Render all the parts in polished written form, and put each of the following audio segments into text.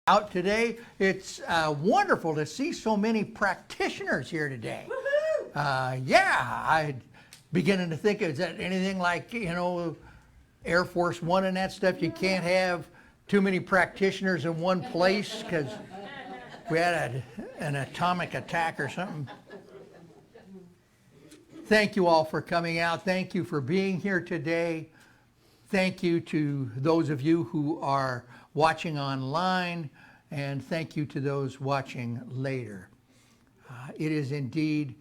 out today. It's wonderful to see so many practitioners here today. Yeah, I beginning to think, is that anything like, Air Force One and that stuff? You can't have too many practitioners in one place because we had an atomic attack or something. Thank you all for coming out. Thank you for being here today. Thank you to those of you who are watching online, and thank you to those watching later. It is indeed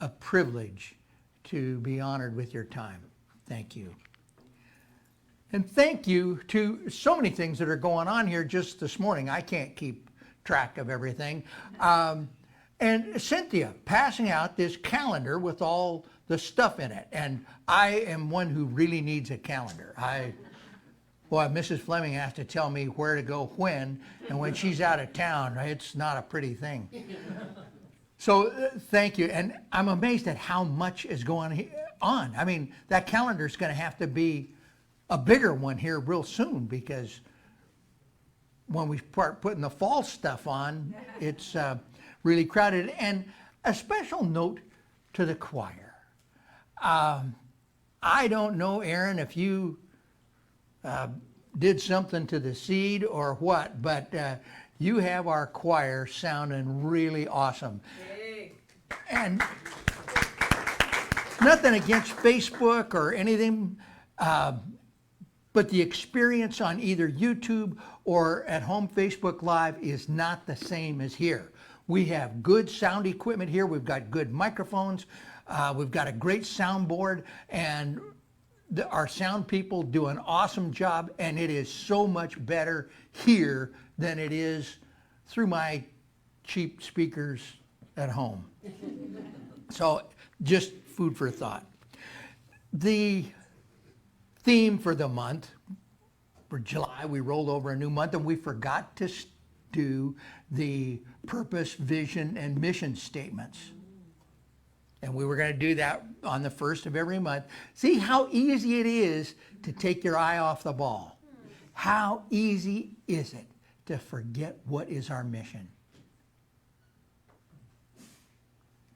a privilege to be honored with your time. Thank you. And thank you to so many things that are going on here just this morning. I can't keep track of everything. And Cynthia passing out this calendar with all the stuff in it. And I am one who really needs a calendar. Mrs. Fleming has to tell me where to go when, and when she's out of town, it's not a pretty thing. So thank you. And I'm amazed at how much is going on. I mean, that calendar is going to have to be a bigger one here real soon, because when we start putting the fall stuff on, it's really crowded. And a special note to the choir. I don't know, Aaron, if you did something to the seed or what, but you have our choir sounding really awesome. Hey. And nothing against Facebook or anything, but the experience on either YouTube or at home Facebook Live is not the same as here. We have good sound equipment here. We've got good microphones. We've got a great soundboard, and our sound people do an awesome job, and it is so much better here than it is through my cheap speakers at home. So just food for thought. The theme for the month, for July, we rolled over a new month, and we forgot to do the purpose, vision, and mission statements. And we were going to do that on the first of every month. See how easy it is to take your eye off the ball. How easy is it to forget what is our mission?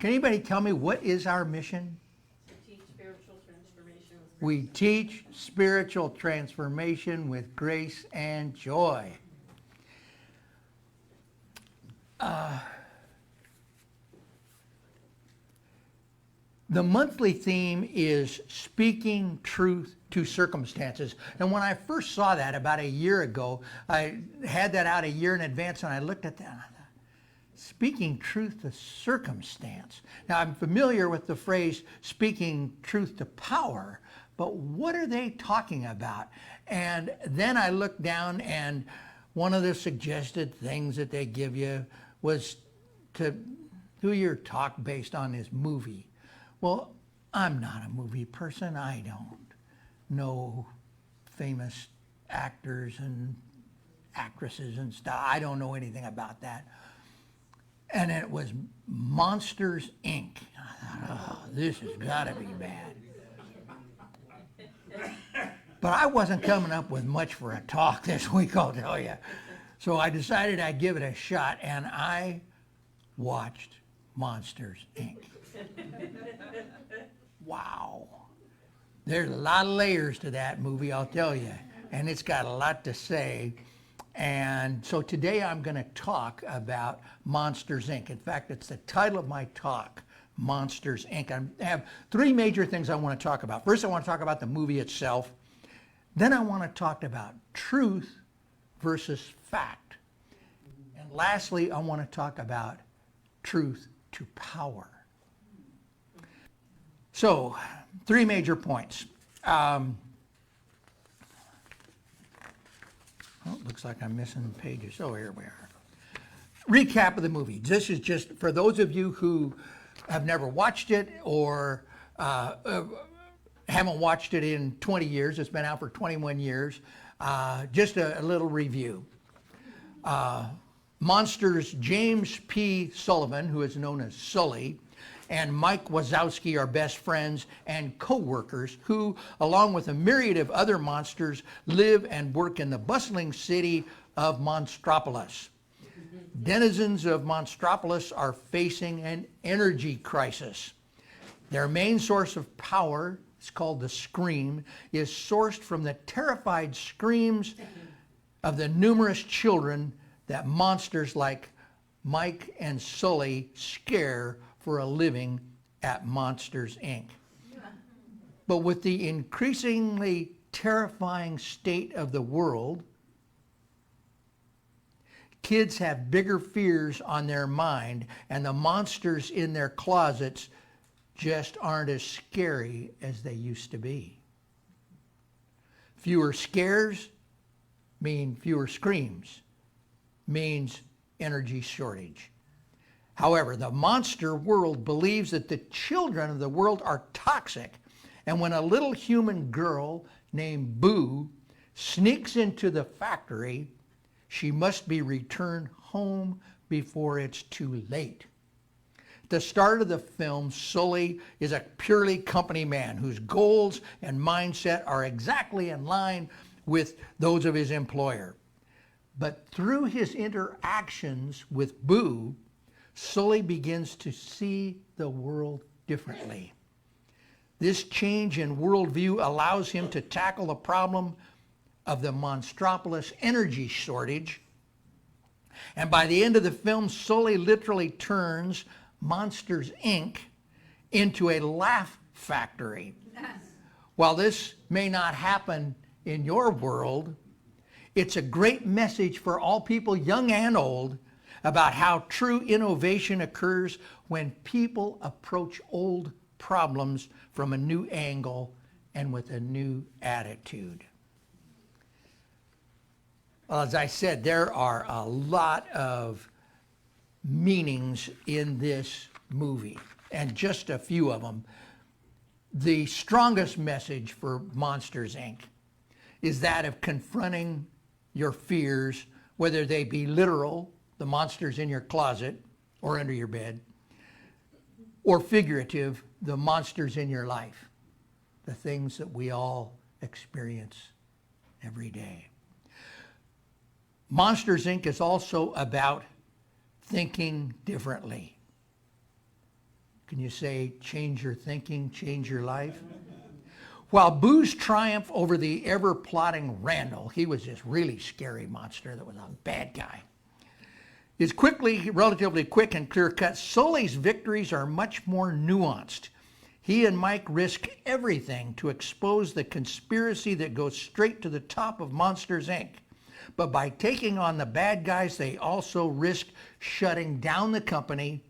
Can anybody tell me what is our mission? Teach spiritual transformation with grace. We teach spiritual transformation with grace and joy. The monthly theme is speaking truth to circumstances. And when I first saw that about a year ago, I had that out a year in advance, and I looked at that and I thought, speaking truth to circumstance. Now, I'm familiar with the phrase speaking truth to power, but what are they talking about? And then I looked down, and one of the suggested things that they give you was to do your talk based on this movie. Well, I'm not a movie person. I don't know famous actors and actresses and stuff. I don't know anything about that. And it was Monsters, Inc. I thought, oh, this has got to be bad. But I wasn't coming up with much for a talk this week, I'll tell you. So I decided I'd give it a shot, and I watched Monsters, Inc. Wow. There's a lot of layers to that movie, I'll tell you, and it's got a lot to say. And so today I'm going to talk about Monsters, Inc. In fact, it's the title of my talk, Monsters, Inc. I have three major things I want to talk about. First, I want to talk about the movie itself. Then I want to talk about truth versus fact. And lastly, I want to talk about truth to power. So, three major points. Looks like I'm missing pages. Oh, here we are. Recap of the movie. This is just for those of you who have never watched it or haven't watched it in 20 years. It's been out for 21 years. Just a little review. Monsters' James P. Sullivan, who is known as Sully, and Mike Wazowski are best friends and co-workers who, along with a myriad of other monsters, live and work in the bustling city of Monstropolis. Denizens of Monstropolis are facing an energy crisis. Their main source of power, it's called the Scream, is sourced from the terrified screams of the numerous children that monsters like Mike and Sully scare for a living at Monsters, Inc. But with the increasingly terrifying state of the world, kids have bigger fears on their mind, and the monsters in their closets just aren't as scary as they used to be. Fewer scares mean fewer screams, means energy shortage. However, the monster world believes that the children of the world are toxic, and when a little human girl named Boo sneaks into the factory, she must be returned home before it's too late. At the start of the film, Sully is a purely company man whose goals and mindset are exactly in line with those of his employer. But through his interactions with Boo, Sully begins to see the world differently. This change in worldview allows him to tackle the problem of the Monstropolis energy shortage. And by the end of the film, Sully literally turns Monsters, Inc. into a laugh factory. While this may not happen in your world, it's a great message for all people, young and old, about how true innovation occurs when people approach old problems from a new angle and with a new attitude. Well, as I said, there are a lot of meanings in this movie, and just a few of them. The strongest message for Monsters, Inc. is that of confronting your fears, whether they be literal, the monsters in your closet or under your bed, or figurative, the monsters in your life, the things that we all experience every day. Monsters, Inc. is also about thinking differently. Can you say, change your thinking, change your life? While Boo's triumph over the ever-plotting Randall, he was this really scary monster that was a bad guy, is relatively quick and clear-cut, Sully's victories are much more nuanced. He and Mike risk everything to expose the conspiracy that goes straight to the top of Monsters, Inc. But by taking on the bad guys, they also risk shutting down the company,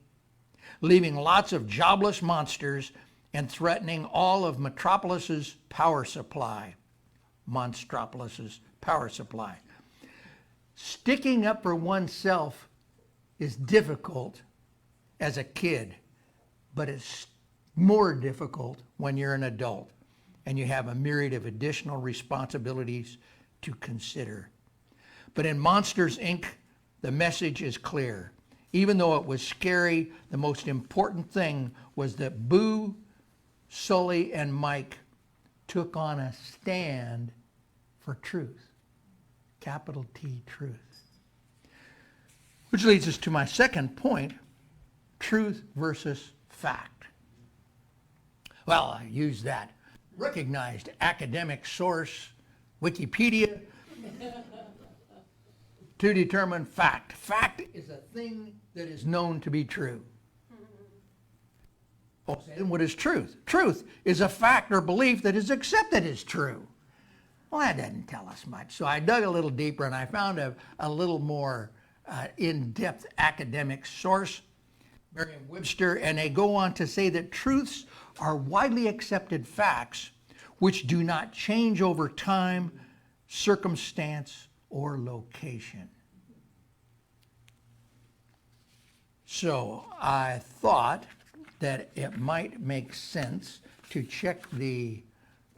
leaving lots of jobless monsters, and threatening all of Monstropolis's power supply. Sticking up for oneself is difficult as a kid, but it's more difficult when you're an adult and you have a myriad of additional responsibilities to consider. But in Monsters, Inc., the message is clear. Even though it was scary, the most important thing was that Boo, Sully, and Mike took on a stand for truth. Capital T, truth. Which leads us to my second point, truth versus fact. Well, I use that recognized academic source, Wikipedia, to determine fact. Fact is a thing that is known to be true. And what is truth? Truth is a fact or belief that is accepted as true. Well, that doesn't tell us much. So I dug a little deeper and I found a little more in-depth academic source, Merriam-Webster, and they go on to say that truths are widely accepted facts which do not change over time, circumstance, or location. So I thought that it might make sense to check the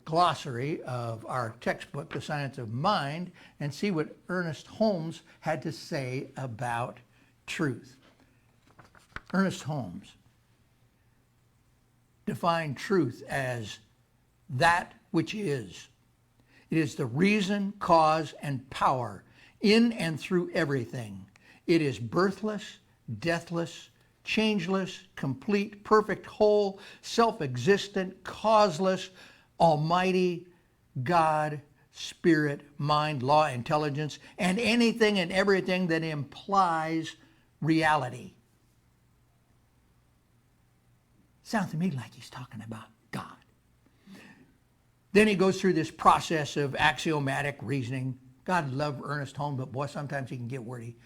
glossary of our textbook, The Science of Mind, and see what Ernest Holmes had to say about truth. Ernest Holmes, define truth as that which is. It is the reason, cause, and power in and through everything. It is birthless, deathless, changeless, complete, perfect, whole, self-existent, causeless, almighty, God, spirit, mind, law, intelligence, and anything and everything that implies reality. Sounds to me like he's talking about God. Then he goes through this process of axiomatic reasoning. God love Ernest Holmes, but boy, sometimes he can get wordy.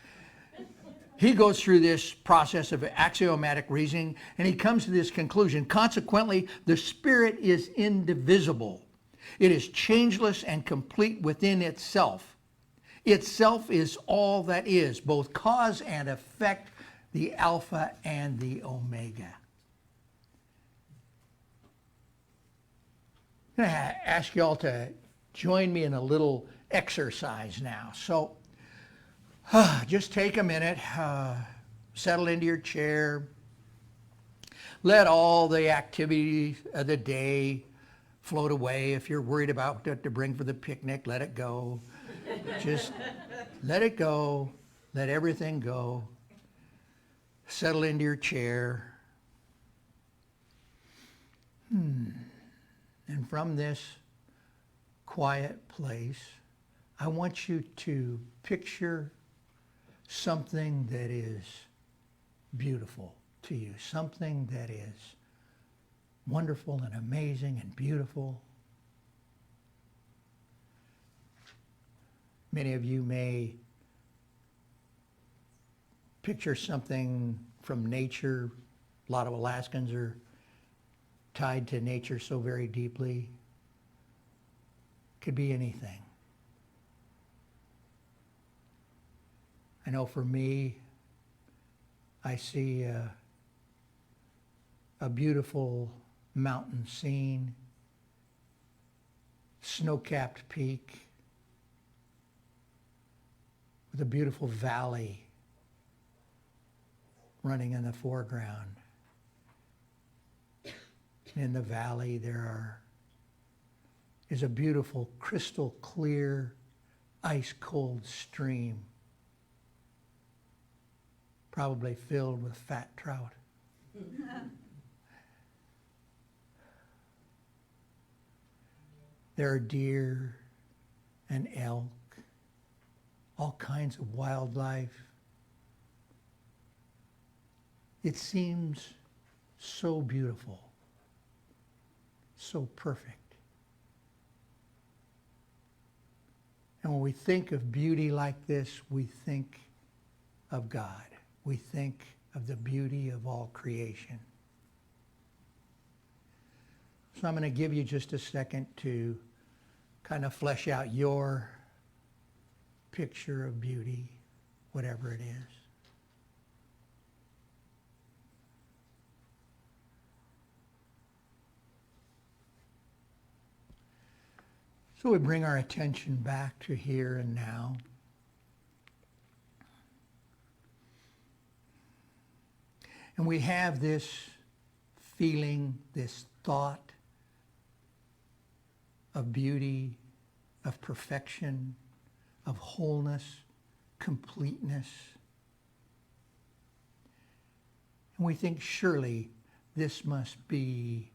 He goes through this process of axiomatic reasoning, and he comes to this conclusion. Consequently, the Spirit is indivisible. It is changeless and complete within itself. Itself is all that is, both cause and effect, the Alpha and the Omega. I'm going to ask you all to join me in a little exercise now. So just take a minute, settle into your chair, let all the activities of the day float away. If you're worried about what to bring for the picnic, let it go. Just let it go. Let everything go. Settle into your chair. And from this quiet place, I want you to picture something that is beautiful to you, something that is wonderful and amazing and beautiful. Many of you may picture something from nature. A lot of Alaskans are tied to nature so very deeply. Could be anything. I know for me, I see a beautiful mountain scene, snow-capped peak with a beautiful valley running in the foreground. In the valley is a beautiful crystal clear ice cold stream, probably filled with fat trout. There are deer and elk, all kinds of wildlife. It seems so beautiful. So perfect. And when we think of beauty like this, we think of God. We think of the beauty of all creation. So I'm going to give you just a second to kind of flesh out your picture of beauty, whatever it is. So we bring our attention back to here and now. And we have this feeling, this thought of beauty, of perfection, of wholeness, completeness. And we think, surely this must be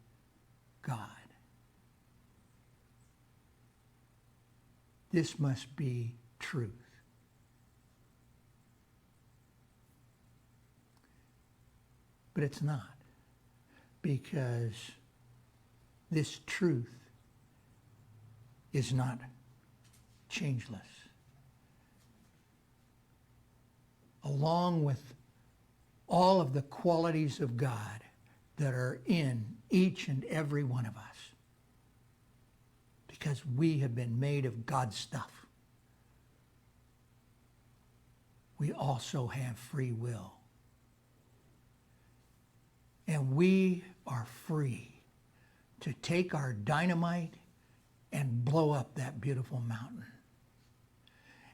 God. This must be truth. But it's not, because this truth is not changeless. Along with all of the qualities of God that are in each and every one of us, because we have been made of God's stuff, we also have free will. And we are free to take our dynamite and blow up that beautiful mountain.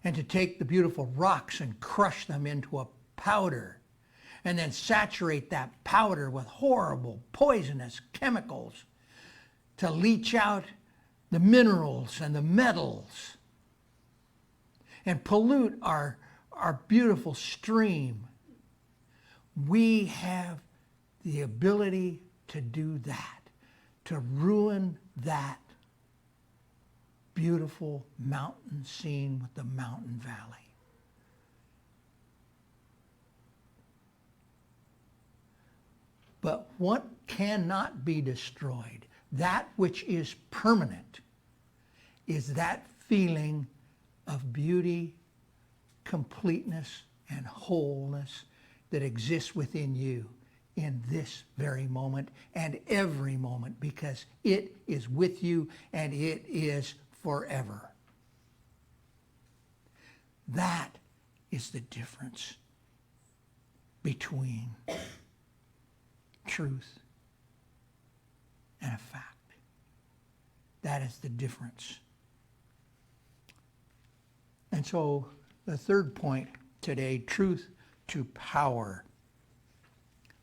And to take the beautiful rocks and crush them into a powder. and then saturate that powder with horrible, poisonous chemicals to leach out the minerals and the metals and pollute our beautiful stream. We have the ability to do that, to ruin that beautiful mountain scene with the mountain valley. But what cannot be destroyed, that which is permanent, is that feeling of beauty, completeness, and wholeness that exists within you in this very moment and every moment, because it is with you and it is forever. That is the difference between truth and a fact. That is the difference. And so the third point today, truth to power.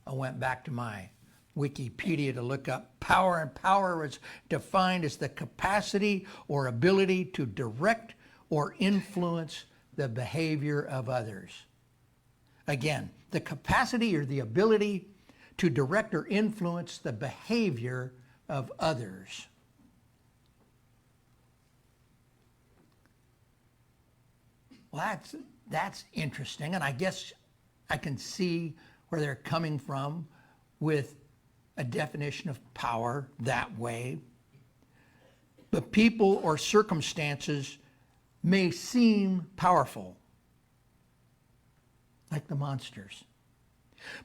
I went back to my Wikipedia to look up power, and power is defined as the capacity or ability to direct or influence the behavior of others. Again, the capacity or the ability to direct or influence the behavior of others. Well, that's interesting, and I guess I can see where they're coming from with a definition of power that way. But people or circumstances may seem powerful, like the monsters.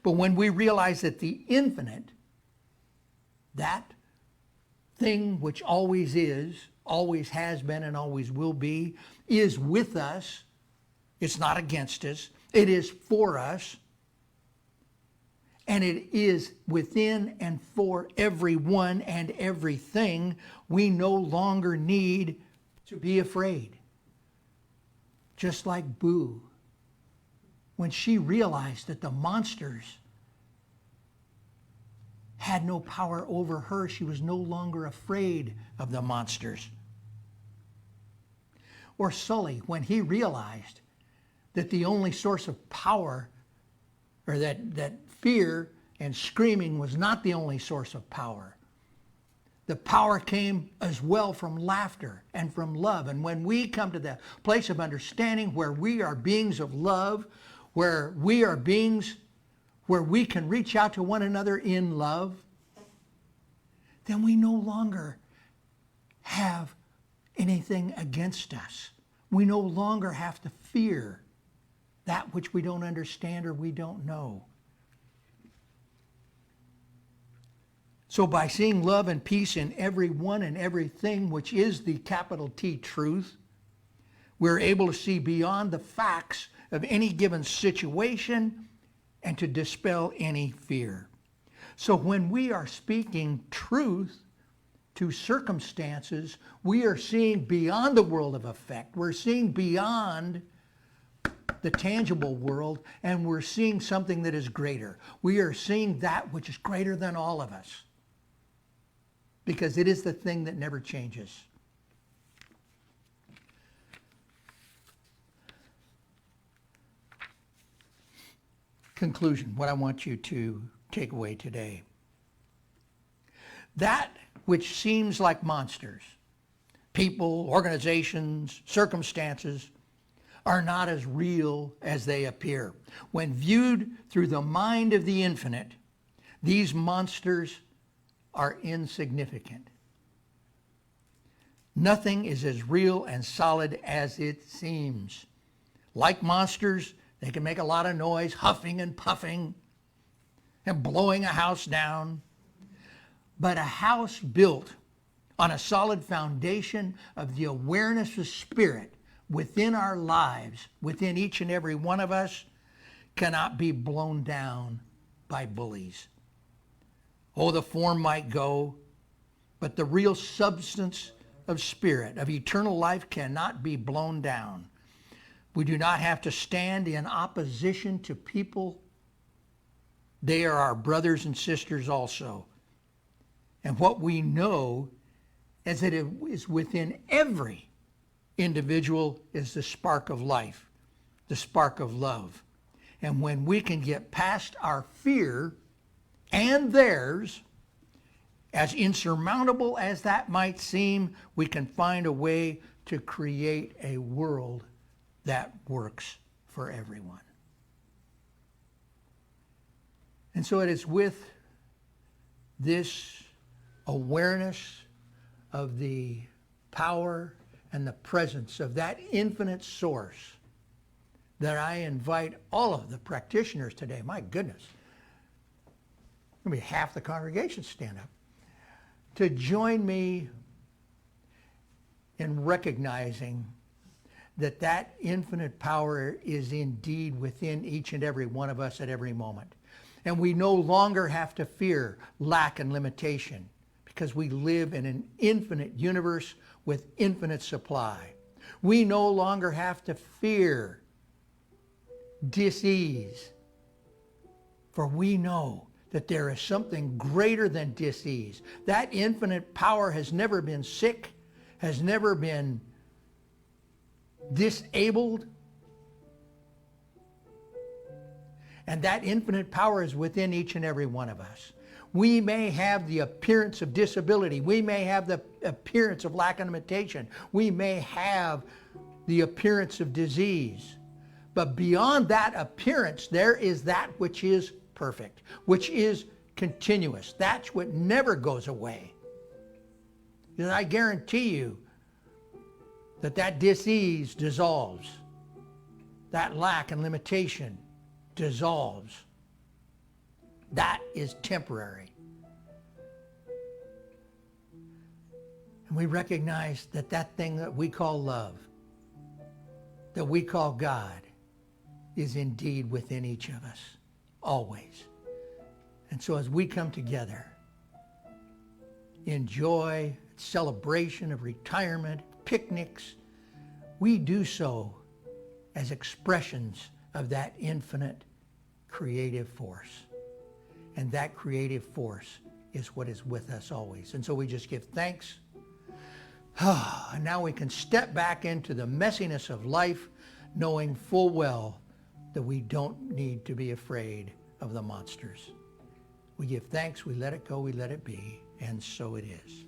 But when we realize that the infinite, that thing which always is, always has been, and always will be, is with us, it's not against us, it is for us, and it is within and for everyone and everything, we no longer need to be afraid. Just like Boo, when she realized that the monsters had no power over her, she was no longer afraid of the monsters. Or Sully, when he realized that the only source of power, or that fear and screaming was not the only source of power. The power came as well from laughter and from love. And when we come to the place of understanding where we are beings of love, where we are beings where we can reach out to one another in love, then we no longer have anything against us. We no longer have to fear that which we don't understand or we don't know. So by seeing love and peace in everyone and everything, which is the capital T truth, we're able to see beyond the facts of any given situation and to dispel any fear. So when we are speaking truth to circumstances, we are seeing beyond the world of effect. We're seeing beyond the tangible world, and we're seeing something that is greater. We are seeing that which is greater than all of us, because it is the thing that never changes. Conclusion, what I want you to take away today. That which seems like monsters, people, organizations, circumstances, are not as real as they appear. When viewed through the mind of the infinite, these monsters are insignificant. Nothing is as real and solid as it seems. Like monsters, they can make a lot of noise, huffing and puffing and blowing a house down. But a house built on a solid foundation of the awareness of spirit within our lives, within each and every one of us, cannot be blown down by bullies. Oh, the form might go, but the real substance of spirit, of eternal life, cannot be blown down. We do not have to stand in opposition to people They are our brothers and sisters also. And what we know is that it is within every individual is the spark of life, the spark of love. And when we can get past our fear and theirs, as insurmountable as that might seem, we can find a way to create a world that works for everyone. And so it is with this awareness of the power and the presence of that infinite source that I invite all of the practitioners today, my goodness, maybe half the congregation stand up, to join me in recognizing that that infinite power is indeed within each and every one of us at every moment. And we no longer have to fear lack and limitation because we live in an infinite universe with infinite supply. We no longer have to fear dis-ease, for we know that there is something greater than dis-ease. That infinite power has never been sick, has never been disabled. And that infinite power is within each and every one of us. We may have the appearance of disability. We may have the appearance of lack and limitation. We may have the appearance of disease. But beyond that appearance, there is that which is perfect, which is continuous. That's what never goes away. And I guarantee you that that dis-ease dissolves. That lack and limitation dissolves. That is temporary. And we recognize that that thing that we call love, that we call God, is indeed within each of us, always. And so as we come together in joy, celebration of retirement, picnics, we do so as expressions of that infinite creative force. And that creative force is what is with us always. And so we just give thanks. And now we can step back into the messiness of life, knowing full well that we don't need to be afraid of the monsters. We give thanks, we let it go, we let it be, and so it is.